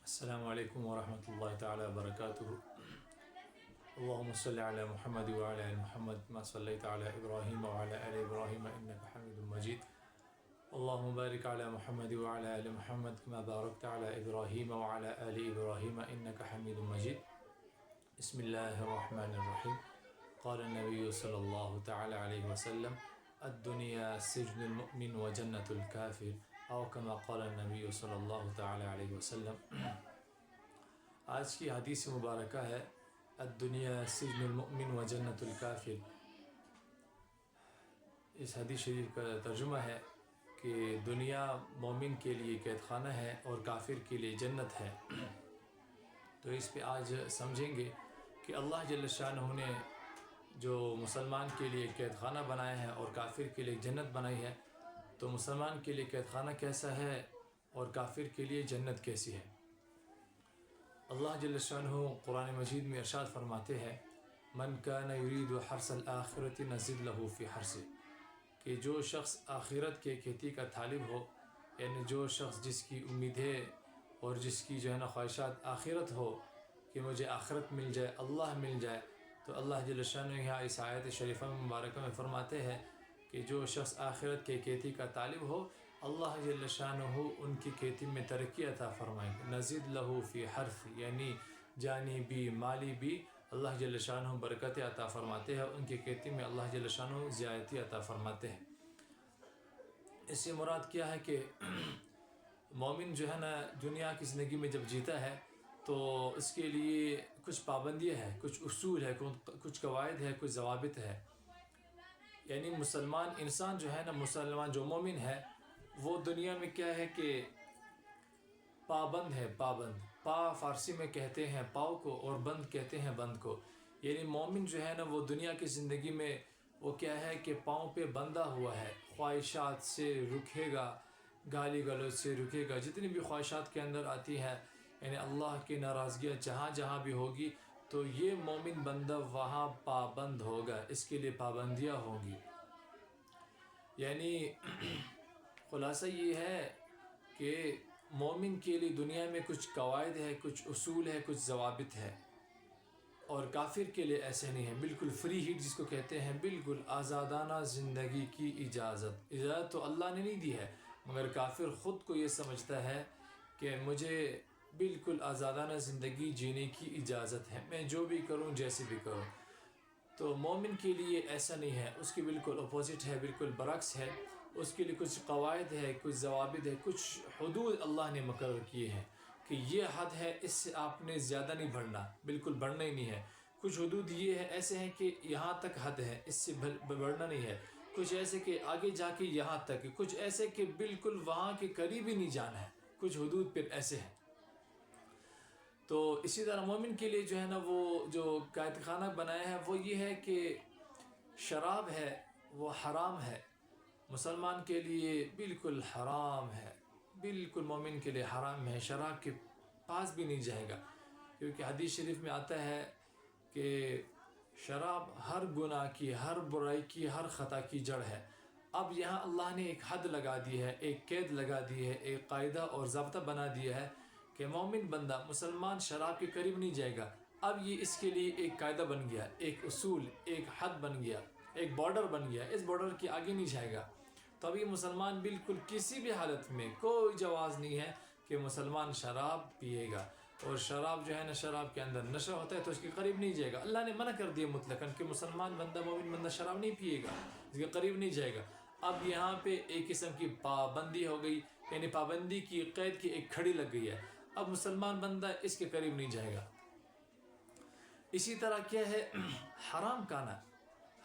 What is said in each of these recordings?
السلام علیکم ورحمۃ اللہ تعالی وبرکاتہ۔ اللہم صلی علی محمد وعلی آل محمد كما صلیت علی ابراہیم وعلی آل ابراہیم انک حمید مجید۔ اللہم بارک علی محمد وعلی آل محمد كما بارکت علی ابراہیم وعلی آل ابراہیم انک حمید مجید۔ بسم اللہ الرحمن الرحیم۔ قال النبی صلی اللہ تعالی علیہ وسلم الدنیا سجن المؤمن وجنت الکافر او کما قال النبی صلی اللہ تعالی علیہ وسلم۔ آج کی حدیث مبارکہ ہے الدنیا سجن المؤمن وجنت الکافر۔ اس حدیث شریف کا ترجمہ ہے کہ دنیا مومن کے لیے قید خانہ ہے اور کافر کے لیے جنت ہے۔ تو اس پہ آج سمجھیں گے کہ اللہ جل شانہ نے جو مسلمان کے لیے قید خانہ بنایا ہے اور کافر کے لیے جنت بنائی ہے، تو مسلمان کے لیے قید خانہ کیسا ہے اور کافر کے لیے جنت کیسی ہے؟ اللہ جل شانہ قرآن مجید میں ارشاد فرماتے ہیں من کان یرید حرث الآخرۃ نزد لہ فی حرثہ، کہ جو شخص آخرت کے کھیتی کا طالب ہو، یعنی جو شخص جس کی امیدیں اور جس کی خواہشات آخرت ہو کہ مجھے آخرت مل جائے، اللہ مل جائے، تو اللہ جل شانہ یہاں اس آیت شریفہ مبارکہ میں فرماتے ہیں کہ جو شخص آخرت کے کھیتی کا طالب ہو، اللہ جل شانہ ان کی کھیتی میں ترقی عطا فرمائیں گے۔ نزد لہ فی حرث، یعنی جانی بھی مالی بھی اللہ جل شانہ برکت عطا فرماتے ہیں، ان کی کھیتی میں اللہ جل شانہ زیادتی عطا فرماتے ہیں۔ اس سے مراد کیا ہے کہ مومن جو ہے نا دنیا کی زندگی میں جب جیتا ہے تو اس کے لیے کچھ پابندیاں ہیں، کچھ اصول ہے، کچھ قواعد ہے، کچھ ضوابط ہے۔ یعنی مسلمان انسان جو ہے نا، مسلمان جو مومن ہے وہ دنیا میں کیا ہے کہ پابند ہے، پابند۔ پا فارسی میں کہتے ہیں پاؤ کو اور بند کہتے ہیں بند کو۔ یعنی مومن جو ہے نا وہ دنیا کی زندگی میں وہ کیا ہے کہ پاؤں پہ بندھا ہوا ہے، خواہشات سے رکے گا، گالی گلوچ سے رکے گا، جتنی بھی خواہشات کے اندر آتی ہے، یعنی اللہ کی ناراضگیاں جہاں جہاں بھی ہوگی تو یہ مومن بندہ وہاں پابند ہوگا، اس کے لیے پابندیاں ہوں گی۔ یعنی خلاصہ یہ ہے کہ مومن کے لیے دنیا میں کچھ قواعد ہے، کچھ اصول ہے، کچھ ضوابط ہے، اور کافر کے لیے ایسے نہیں ہے۔ بالکل فری ہیٹ جس کو کہتے ہیں، بالکل آزادانہ زندگی کی اجازت تو اللہ نے نہیں دی ہے، مگر کافر خود کو یہ سمجھتا ہے کہ مجھے بالکل آزادانہ زندگی جینے کی اجازت ہے، میں جو بھی کروں جیسے بھی کروں۔ تو مومن کے لیے ایسا نہیں ہے، اس کی بالکل اپوزٹ ہے، بالکل برعکس ہے۔ اس کے لیے کچھ قواعد ہے، کچھ ضوابط ہے، کچھ حدود اللہ نے مقرر کیے ہیں کہ یہ حد ہے، اس سے آپ نے زیادہ نہیں بڑھنا، بالکل بڑھنا ہی نہیں ہے۔ کچھ حدود یہ ہے ایسے ہیں کہ یہاں تک حد ہے، اس سے بڑھنا نہیں ہے۔ کچھ ایسے کہ آگے جا کے یہاں تک، کچھ ایسے کہ بالکل وہاں کے قریب ہی نہیں جانا ہے، کچھ حدود پھر ایسے ہیں۔ تو اسی طرح مومن کے لیے جو ہے نا وہ جو قید خانہ بنایا ہے وہ یہ ہے کہ شراب ہے وہ حرام ہے، مسلمان کے لیے بالکل حرام ہے، بالکل مومن کے لیے حرام ہے، شراب کے پاس بھی نہیں جائے گا، کیونکہ حدیث شریف میں آتا ہے کہ شراب ہر گناہ کی، ہر برائی کی، ہر خطا کی جڑ ہے۔ اب یہاں اللہ نے ایک حد لگا دی ہے، ایک قید لگا دی ہے، ایک قاعدہ اور ضابطہ بنا دیا ہے کہ مومن بندہ مسلمان شراب کے قریب نہیں جائے گا۔ اب یہ اس کے لیے ایک قاعدہ بن گیا، ایک اصول، ایک حد بن گیا، ایک بارڈر بن گیا، اس بارڈر کے آگے نہیں جائے گا۔ تو اب یہ مسلمان بالکل کسی بھی حالت میں کوئی جواز نہیں ہے کہ مسلمان شراب پیے گا، اور شراب جو ہے نا شراب کے اندر نشہ ہوتا ہے تو اس کے قریب نہیں جائے گا۔ اللہ نے منع کر دیا مطلقاً کہ مسلمان بندہ، مومن بندہ شراب نہیں پیے گا، اس کے قریب نہیں جائے گا۔ اب یہاں پہ ایک قسم کی پابندی ہو گئی، یعنی پابندی کی قید کی ایک کھڑی لگ گئی ہے، اب مسلمان بندہ اس کے قریب نہیں جائے گا۔ اسی طرح کیا ہے حرام کھانا،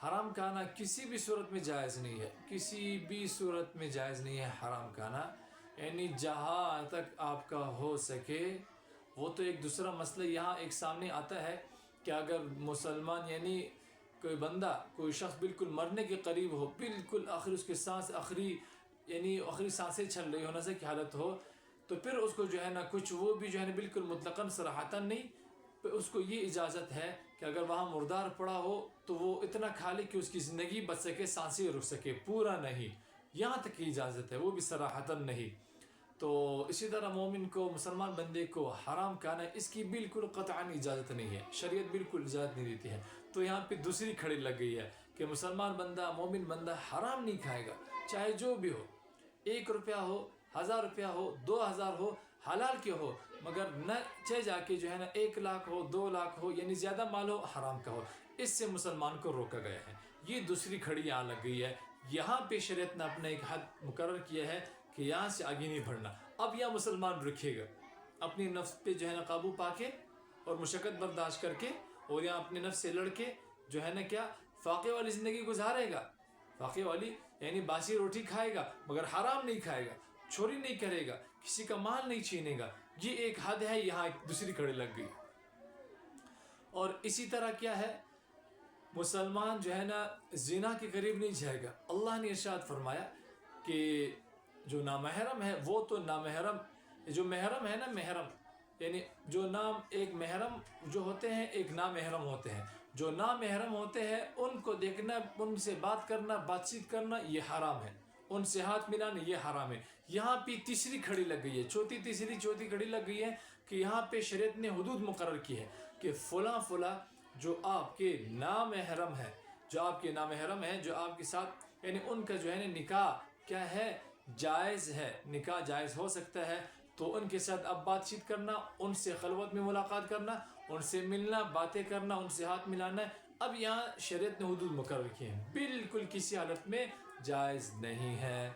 حرام کھانا کسی بھی صورت میں جائز نہیں ہے، کسی بھی صورت میں جائز نہیں ہے حرام کھانا، یعنی جہاں تک آپ کا ہو سکے۔ وہ تو ایک دوسرا مسئلہ یہاں ایک سامنے آتا ہے کہ اگر مسلمان یعنی کوئی بندہ، کوئی شخص بالکل مرنے کے قریب ہو، بالکل آخر اس کے سانس آخری سانسیں چل رہی ہو، نزع کی حالت ہو، تو پھر اس کو جو ہے نا کچھ وہ بھی جو ہے نا بالکل مطلقاً صراحتاً نہیں، اس کو یہ اجازت ہے کہ اگر وہاں مردار پڑا ہو تو وہ اتنا کھا لے کہ اس کی زندگی بچ سکے، سانسیں رک سکے، پورا نہیں، یہاں تک کی اجازت ہے، وہ بھی صراحتاً نہیں۔ تو اسی طرح مومن کو مسلمان بندے کو حرام کھانا اس کی بالکل قطعاً اجازت نہیں ہے، شریعت بالکل اجازت نہیں دیتی ہے۔ تو یہاں پہ دوسری کھڑی لگ گئی ہے کہ مسلمان بندہ مومن بندہ حرام نہیں کھائے گا، چاہے جو بھی ہو، 1 روپیہ ہو، 1000 روپیہ ہو، 2000 ہو، حلال کے ہو، مگر نہ جا کے جو ہے نا 1 لاکھ ہو، 2 لاکھ ہو، یعنی زیادہ مال ہو حرام کا ہو، اس سے مسلمان کو روکا گیا ہے۔ یہ دوسری کھڑی یہاں لگ گئی ہے۔ یہاں پہ شریعت نے اپنا ایک حد مقرر کیا ہے کہ یہاں سے آگے نہیں بڑھنا۔ اب یہاں مسلمان رکھے گا، اپنی نفس پہ جو ہے نا قابو پا کے اور مشقت برداشت کر کے، اور یہاں اپنے نفس سے لڑ کے جو ہے نا کیا فاقے والی زندگی گزارے گا۔ فاقے والی یعنی باسی روٹی کھائے گا مگر حرام نہیں کھائے گا، چوری نہیں کرے گا، کسی کا مال نہیں چھینے گا۔ یہ ایک حد ہے، یہاں ایک دوسری کھڑی لگ گئی۔ اور اسی طرح کیا ہے، مسلمان جو ہے نا زنا کے قریب نہیں جائے گا۔ اللہ نے ارشاد فرمایا کہ جو نامحرم ہے وہ تو نامحرم، جو محرم ہے نا محرم، یعنی جو نام ایک محرم جو ہوتے ہیں ایک نامحرم ہوتے ہیں، جو نامحرم ہوتے ہیں ان کو دیکھنا، ان سے بات کرنا، بات چیت کرنا یہ حرام ہے، ان سے ہاتھ ملانا یہ حرام ہے۔ یہاں پہ تیسری کھڑی لگ گئی ہے، چوتھی کھڑی لگ گئی ہے کہ یہاں پہ شریعت نے حدود مقرر کی ہے کہ فلاں فلاں جو آپ کے نامحرم ہے، جو آپ کے نامحرم ہے، جو آپ کے ساتھ یعنی ان کا جو ہے نا نکاح کیا ہے، جائز ہے، نکاح جائز ہو سکتا ہے، تو ان کے ساتھ اب بات چیت کرنا، ان سے خلوت میں ملاقات کرنا، ان سے ملنا، باتیں کرنا، ان سے ہاتھ ملانا، اب یہاں شریعت نے حدود مقرر کی ہیں، بالکل کسی حالت میں جائز نہیں ہے۔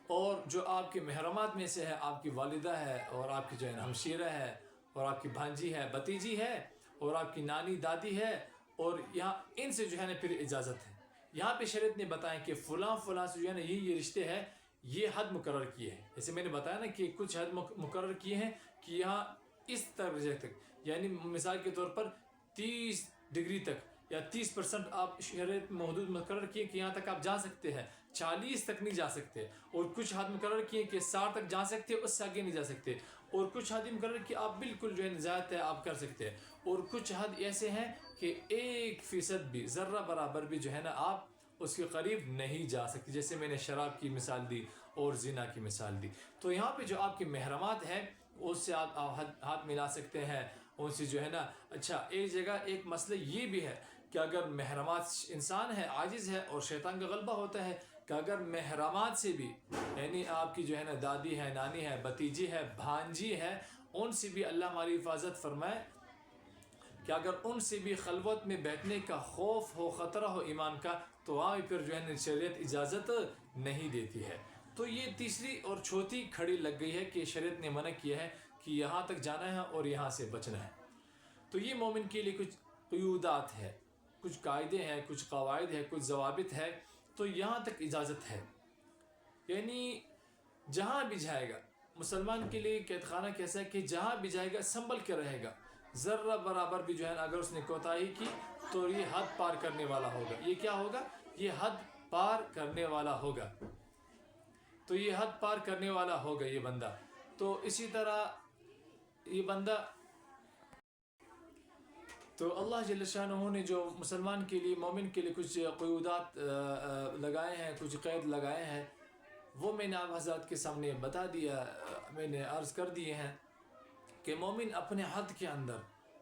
اور جو آپ کے محرمات میں سے ہے، آپ کی والدہ ہے، اور آپ کی جو ہے ہمشیرہ ہے، اور آپ کی بھانجی ہے، بھتیجی ہے، اور آپ کی نانی دادی ہے، اور یہاں ان سے جو ہے نا پھر اجازت ہے۔ یہاں پہ شریعت نے بتایا کہ فلاں فلاں سے جو ہے نا یہ رشتے ہیں، یہ حد مقرر کیے ہیں۔ جیسے میں نے بتایا نا کہ کچھ حد مقرر کیے ہیں کہ یہاں اس درجے تک، یعنی مثال کے طور پر 30 ڈگری تک یا 30% آپ شریعت میں حدود مقرر کیے کہ یہاں تک آپ جا سکتے ہیں، 40 تک نہیں جا سکتے، اور کچھ حد مقرر کیے کہ 60 تک جا سکتے، اس سے آگے نہیں جا سکتے، اور کچھ حد مقرر کہ آپ بالکل جو ہے زیادہ ہے آپ کر سکتے ہیں، اور کچھ حد ایسے ہیں کہ 1% بھی، ذرہ برابر بھی جو ہے نا آپ اس کے قریب نہیں جا سکتے، جیسے میں نے شراب کی مثال دی اور زنا کی مثال دی۔ تو یہاں پہ جو آپ کے محرمات ہیں اس سے آپ ہاتھ ملا سکتے ہیں، ان سے جو ہے نا۔ اچھا، ایک جگہ ایک مسئلہ یہ بھی ہے کہ اگر محرمات، انسان ہے عاجز ہے اور شیطان کا غلبہ ہوتا ہے، کہ اگر محرمات سے بھی یعنی آپ کی جو ہے نا دادی ہے، نانی ہے، بھتیجی ہے، بھانجی ہے، ان سے بھی اللہ ہماری حفاظت فرمائے کہ اگر ان سے بھی خلوت میں بیٹھنے کا خوف ہو، خطرہ ہو ایمان کا، تو وہاں پھر جو ہے شریعت اجازت نہیں دیتی ہے۔ تو یہ تیسری اور چوتھی کھڑی لگ گئی ہے کہ شریعت نے منع کیا ہے کہ یہاں تک جانا ہے اور یہاں سے بچنا ہے۔ تو یہ مومن کے لیے کچھ قیودات ہے، کچھ قاعدے ہیں، کچھ قواعد ہے، کچھ ضوابط ہے، تو یہاں تک اجازت ہے۔ یعنی جہاں بھی جائے گا مسلمان کے لیے قید خانہ کیسا ہے کہ جہاں بھی جائے گا سنبھل کے رہے گا، ذرہ برابر بھی جو ہے اگر اس نے کوتاہی کی تو یہ حد پار کرنے والا ہوگا۔ یہ کیا ہوگا؟ یہ حد پار کرنے والا ہوگا، تو یہ حد پار کرنے والا ہوگا یہ بندہ۔ تو اسی طرح یہ بندہ، تو اللہ جل شانہ نے جو مسلمان کے لیے، مومن کے لیے کچھ قیودات لگائے ہیں، کچھ قید لگائے ہیں، وہ میں نے آپ حضرات کے سامنے بتا دیا، میں نے عرض کر دیے ہیں کہ مومن اپنے حد کے اندر،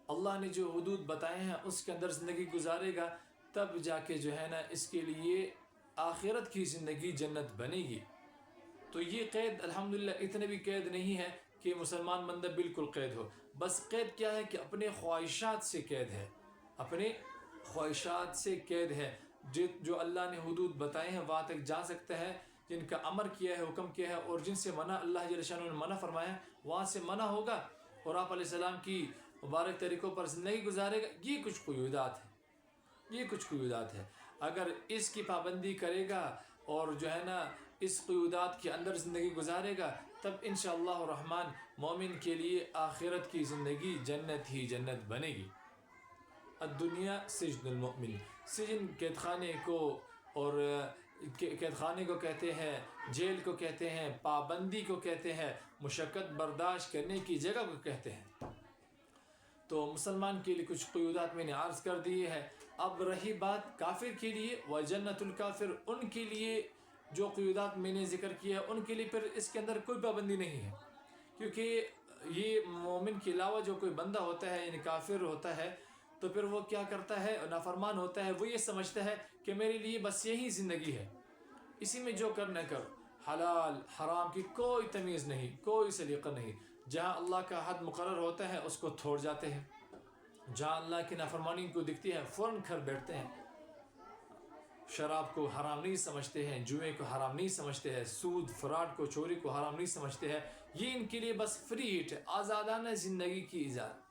اللہ نے جو حدود بتائے ہیں اس کے اندر زندگی گزارے گا، تب جا کے جو ہے نا اس کے لیے آخرت کی زندگی جنت بنے گی۔ تو یہ قید الحمدللہ اتنے بھی قید نہیں ہے کہ مسلمان بندہ بالکل قید ہو، بس قید کیا ہے کہ اپنے خواہشات سے قید ہے، اپنے خواہشات سے قید ہے۔ جو اللہ نے حدود بتائے ہیں وہاں تک جا سکتا ہے، جن کا امر کیا ہے، حکم کیا ہے، اور جن سے منع اللہ جل شانہ نے منع فرمایا ہے وہاں سے منع ہوگا، اور آپ علیہ السلام کی مبارک طریقوں پر زندگی گزارے گا۔ یہ کچھ قیودات ہیں، یہ کچھ قیودات ہے۔ اگر اس کی پابندی کرے گا اور جو ہے نا اس قیودات کے اندر زندگی گزارے گا، تب انشاءاللہ الرحمن مومن کے لیے آخرت کی زندگی جنت ہی جنت بنے گی۔ الدنیا سجن المؤمن، سجن قید خانے کو، اور قید خانے کو کہتے ہیں، جیل کو کہتے ہیں، پابندی کو کہتے ہیں، مشقت برداشت کرنے کی جگہ کو کہتے ہیں۔ تو مسلمان کے لیے کچھ قیودات میں نے عرض کر دی ہے۔ اب رہی بات کافر کے لیے، وجنت الکافر، ان کے لیے جو قیودات میں نے ذکر کیا ہے ان کے لیے پھر اس کے اندر کوئی پابندی نہیں ہے، کیونکہ یہ مومن کے علاوہ جو کوئی بندہ ہوتا ہے یعنی کافر ہوتا ہے تو پھر وہ کیا کرتا ہے، نافرمان ہوتا ہے، وہ یہ سمجھتا ہے کہ میرے لیے بس یہی زندگی ہے، اسی میں جو کرنا کرو، حلال حرام کی کوئی تمیز نہیں، کوئی سلیقہ نہیں، جہاں اللہ کا حد مقرر ہوتا ہے اس کو توڑ جاتے ہیں، جہاں اللہ کی نافرمانی کو دکھتی ہے فوراً کر بیٹھتے ہیں، شراب کو حرام نہیں سمجھتے ہیں، جوئے کو حرام نہیں سمجھتے ہیں، سود فراڈ کو چوری کو حرام نہیں سمجھتے ہیں، یہ ان کے لیے بس فری ہٹ ہے، آزادانہ زندگی کی ایجاد،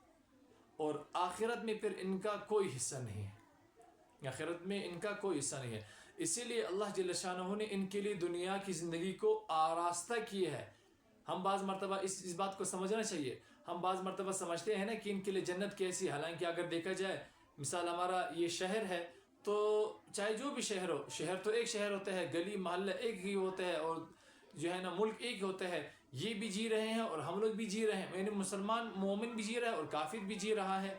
اور آخرت میں پھر ان کا کوئی حصہ نہیں ہے، آخرت میں ان کا کوئی حصہ نہیں ہے، اسی لیے اللہ جل شانہ نے ان کے لیے دنیا کی زندگی کو آراستہ کیا ہے۔ ہم بعض مرتبہ اس بات کو سمجھنا چاہیے، ہم بعض مرتبہ سمجھتے ہیں نا کہ ان کے لیے جنت کیسی، حالانکہ اگر دیکھا جائے مثال ہمارا یہ شہر ہے تو چاہے جو بھی شہر ہو، شہر تو ایک شہر ہوتا ہے، گلی محلہ ایک ہی ہوتا ہے، اور جو ہے نا ملک ایک ہوتا ہے، یہ بھی جی رہے ہیں اور ہم لوگ بھی جی رہے ہیں، یعنی مسلمان مومن بھی جی رہا ہے اور کافر بھی جی رہا ہے،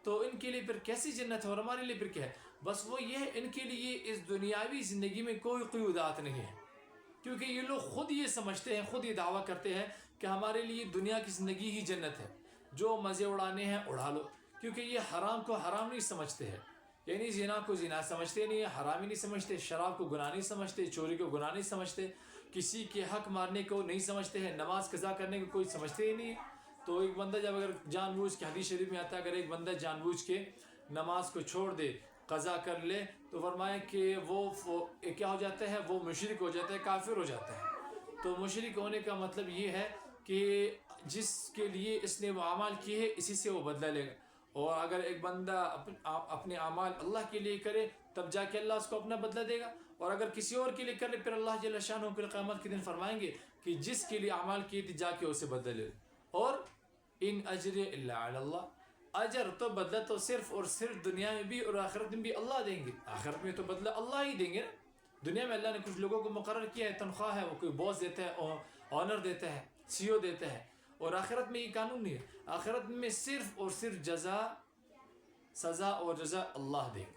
تو ان کے لیے پھر کیسی جنت ہے اور ہمارے لیے پھر کیا ہے؟ بس وہ یہ ہے ان کے لیے اس دنیاوی زندگی میں کوئی قیودات نہیں ہے، کیونکہ یہ لوگ خود یہ سمجھتے ہیں، خود یہ دعویٰ کرتے ہیں کہ ہمارے لیے دنیا کی زندگی ہی جنت ہے، جو مزے اڑانے ہیں اڑا لو، کیونکہ یہ حرام کو حرام نہیں سمجھتے ہیں، یعنی زنا کو زنا سمجھتے نہیں ہیں، حرامی نہیں سمجھتے، شراب کو گناہ نہیں سمجھتے، چوری کو گناہ نہیں سمجھتے، کسی کے حق مارنے کو نہیں سمجھتے ہیں، نماز قضا کرنے کو کوئی سمجھتے ہی نہیں ہے۔ تو ایک بندہ جب اگر جان بوجھ کے، حدیث شریف میں آتا ہے اگر ایک بندہ جان بوجھ کے نماز کو چھوڑ دے، قضا کر لے، تو فرمائے کہ وہ کیا ہو جاتا ہے، وہ مشرک ہو جاتا ہے، کافر ہو جاتا ہے۔ تو مشرک ہونے کا مطلب یہ ہے کہ جس کے لیے اس نے وہ اعمال کیے ہیں اسی سے وہ بدلہ لے گا، اور اگر ایک بندہ اپنے اعمال اللہ کے لیے کرے تب جا کے اللہ اس کو اپنا بدلہ دے گا، اور اگر کسی اور کے لیے کرے پھر اللہ جل شانہ کو قیامت کے دن فرمائیں گے کہ جس کے لیے اعمال کیے تھے جا کے اسے بدلہ لے، اور ان اجر الا علی اللہ، اجر تو بدلہ تو صرف اور صرف دنیا میں بھی اور آخرت میں بھی اللہ دیں گے، آخرت میں تو بدلہ اللہ ہی دیں گے نا، دنیا میں اللہ نے کچھ لوگوں کو مقرر کیا ہے، تنخواہ ہے، وہ کوئی باس دیتا ہے، آنر دیتا ہے، سی او دیتا ہے، اور آخرت میں یہ قانون نہیں ہے، آخرت میں صرف اور صرف سزا اور جزا اللہ دیں گے۔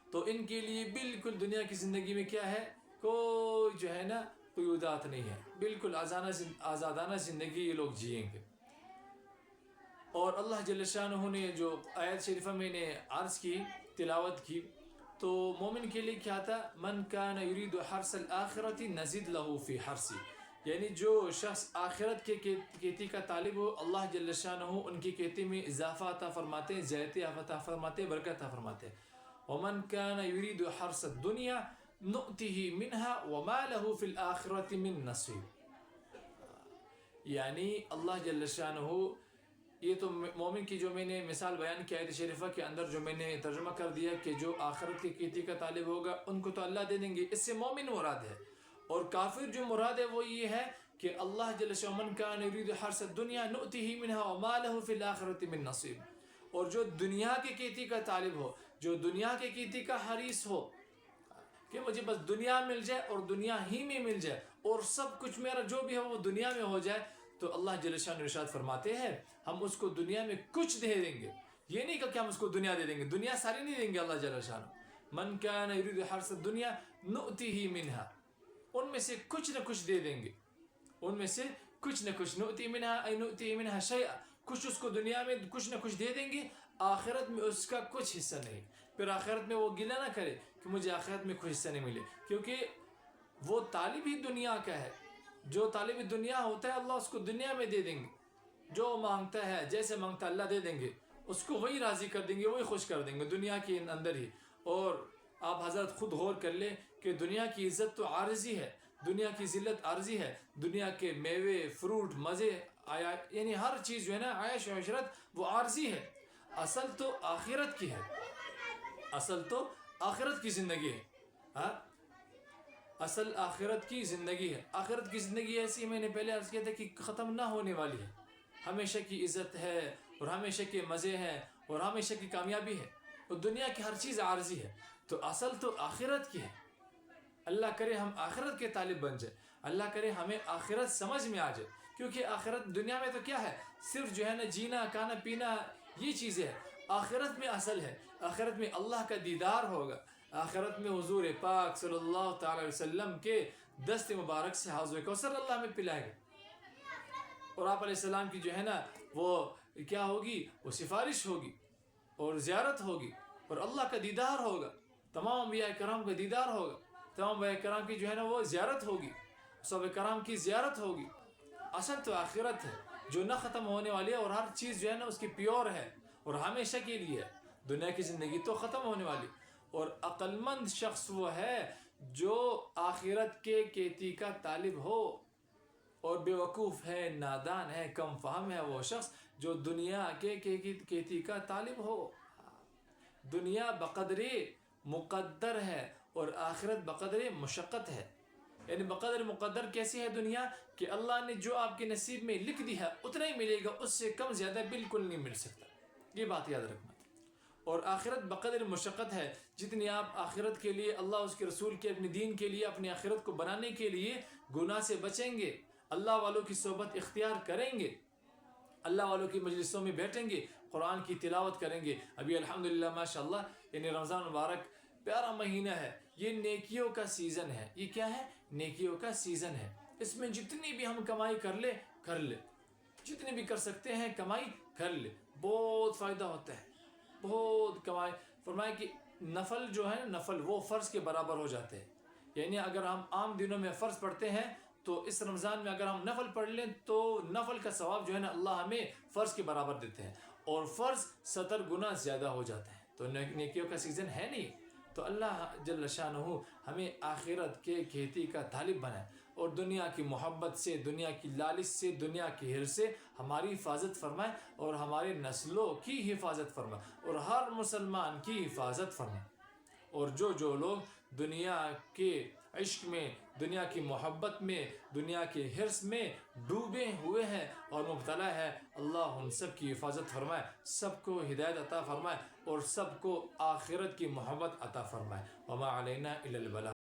تو ان کے لیے بالکل دنیا کی زندگی میں کیا ہے، کوئی جو ہے نا قیودات نہیں ہے، بالکل آزادانہ زندگی یہ لوگ جئیں گے۔ اور اللہ جل شانہ نے جو آیت شریفہ میں نے عرض کی، تلاوت کی، تو مومن کے لیے کیا تھا، من کان یرید حرث الآخرۃ نزد له فی حرثی، یعنی جو شخص آخرت کے کھیتی کا طالب ہو، اللہ جل شانہ ان کی کھیتی میں اضافہ عطا فرماتے ہیں، زیادتی عطا فرماتے ہیں، برکت عطا فرماتے ہیں۔ ومن کان یرید حرث الدنیا نؤتہ منها وما له فی الآخرۃ من نصیب، یعنی اللہ جل شانہ، یہ تو مومن کی جو میں نے مثال بیان کی آیت شریفہ کے اندر جو میں نے ترجمہ کر دیا کہ جو آخرت کی کھیتی کا طالب ہوگا ان کو تو اللہ دے دیں گے، اس سے مومن مراد ہے، اور کافر جو مراد ہے وہ یہ ہے کہ اللہ جل شانہ من کان یرید حرث الدنیا نؤتہ منها وما له فی الآخرۃ من نصیب، اور جو دنیا کی کھیتی کا طالب ہو، جو دنیا کی کھیتی کا حریص ہو کہ مجھے بس دنیا مل جائے اور دنیا ہی میں مل جائے اور سب کچھ میرا جو بھی ہے وہ دنیا میں ہو جائے، تو اللہ جل شانہ ارشاد فرماتے ہیں ہم اس کو دنیا میں کچھ دے دیں گے، یہ نہیں کہ ہم اس کو دنیا دے دیں گے، دنیا ساری نہیں دیں گے اللہ جل شانہ، من کان یرید حرث الدنیا نؤتہ منها، ان میں سے کچھ نہ کچھ دے دیں گے، ان میں سے کچھ نہ کچھ، نؤتی منها ای نؤتی منها شیئا، کچھ اس کو دنیا میں کچھ نہ کچھ دے دیں گے، آخرت میں اس کا کچھ حصہ نہیں، پھر آخرت میں وہ گلہ نہ کرے کہ مجھے آخرت میں کچھ حصہ نہیں ملے، کیونکہ وہ طالب ہی دنیا کا ہے، جو طالب دنیا ہوتا ہے اللہ اس کو دنیا میں دے دیں گے، جو مانگتا ہے جیسے مانگتا ہے اللہ دے دیں گے، اس کو وہی راضی کر دیں گے، وہی خوش کر دیں گے دنیا کے اندر ہی۔ اور آپ حضرت خود غور کر لیں کہ دنیا کی عزت تو عارضی ہے، دنیا کی ذلت عارضی ہے، دنیا کے میوے فروٹ مزے یعنی ہر چیز جو ہے نا عیش و عشرت وہ عارضی ہے، اصل تو آخرت کی ہے، اصل تو آخرت کی زندگی ہے، ہاں اصل آخرت کی زندگی ہے، آخرت کی زندگی ایسی میں نے پہلے عرض کیا تھا کہ ختم نہ ہونے والی ہے، ہمیشہ کی عزت ہے اور ہمیشہ کے مزے ہیں اور ہمیشہ کی کامیابی ہے، اور دنیا کی ہر چیز عارضی ہے، تو اصل تو آخرت کی ہے۔ اللہ کرے ہم آخرت کے طالب بن جائے، اللہ کرے ہمیں آخرت سمجھ میں آ جائے، کیونکہ آخرت دنیا میں تو کیا ہے، صرف جو ہے نا جینا کھانا پینا یہ چیزیں ہیں، آخرت میں اصل ہے، آخرت میں اللہ کا دیدار ہوگا، آخرت میں حضور پاک صلی اللہ تعالی علیہ وسلم کے دست مبارک سے حوض کوثر اللہ ہمیں پلائے گا. اور آپ علیہ السلام کی جو ہے نا وہ کیا ہوگی؟ وہ سفارش ہوگی اور زیارت ہوگی اور اللہ کا دیدار ہوگا. تمام انبیاء کرام کا دیدار ہوگا. تمام انبیاء کرام کی جو ہے نا وہ زیارت ہوگی. صحابہ کرام کی زیارت ہوگی. اصل تو آخرت ہے جو نہ ختم ہونے والی ہے اور ہر چیز جو ہے نا اس کی پیور ہے اور ہمیشہ کے لیے ہے. دنیا کی زندگی تو ختم ہونے والی. اور عقل مند شخص وہ ہے جو آخرت کے کیتی کا طالب ہو. اور بے وقوف ہے، نادان ہے، کم فہم ہے وہ شخص جو دنیا کے کیتی کا طالب ہو. دنیا بقدر مقدر ہے اور آخرت بقدر مشقت ہے. یعنی بقدر مقدر کیسی ہے دنیا کہ اللہ نے جو آپ کے نصیب میں لکھ دی ہے اتنا ہی ملے گا، اس سے کم زیادہ بالکل نہیں مل سکتا. یہ بات یاد رکھنا. اور آخرت بقدر مشقت ہے. جتنی آپ آخرت کے لیے، اللہ اس کے رسول کے اپنے دین کے لیے، اپنی آخرت کو بنانے کے لیے گناہ سے بچیں گے، اللہ والوں کی صحبت اختیار کریں گے، اللہ والوں کی مجلسوں میں بیٹھیں گے، قرآن کی تلاوت کریں گے. ابھی الحمدللہ ماشاءاللہ یعنی رمضان مبارک پیارا مہینہ ہے. یہ نیکیوں کا سیزن ہے. یہ کیا ہے؟ نیکیوں کا سیزن ہے. اس میں جتنی بھی ہم کمائی کر لے، جتنی بھی کر سکتے ہیں کمائی کر لے. بہت فائدہ ہوتا ہے، بہت کمائی. فرمایا کہ نفل جو ہے نفل وہ فرض کے برابر ہو جاتے ہیں. یعنی اگر ہم عام دنوں میں فرض پڑھتے ہیں تو اس رمضان میں اگر ہم نفل پڑھ لیں تو نفل کا ثواب جو ہے نا اللہ ہمیں فرض کے برابر دیتے ہیں اور فرض 70 گنا زیادہ ہو جاتا ہے. تو نیکیوں کا سیزن ہے نہیں. تو اللہ جل شانہ ہمیں آخرت کے کھیتی کا طالب بنائے اور دنیا کی محبت سے، دنیا کی لالچ سے، دنیا کی حرص سے ہماری حفاظت فرمائے اور ہمارے نسلوں کی حفاظت فرمائے اور ہر مسلمان کی حفاظت فرمائے. اور جو لوگ دنیا کے عشق میں، دنیا کی محبت میں، دنیا کے حرص میں ڈوبے ہوئے ہیں اور مبتلا ہے، اللہ ان سب کی حفاظت فرمائے، سب کو ہدایت عطا فرمائے اور سب کو آخرت کی محبت عطا فرمائے. وما علینا الا البلاغ.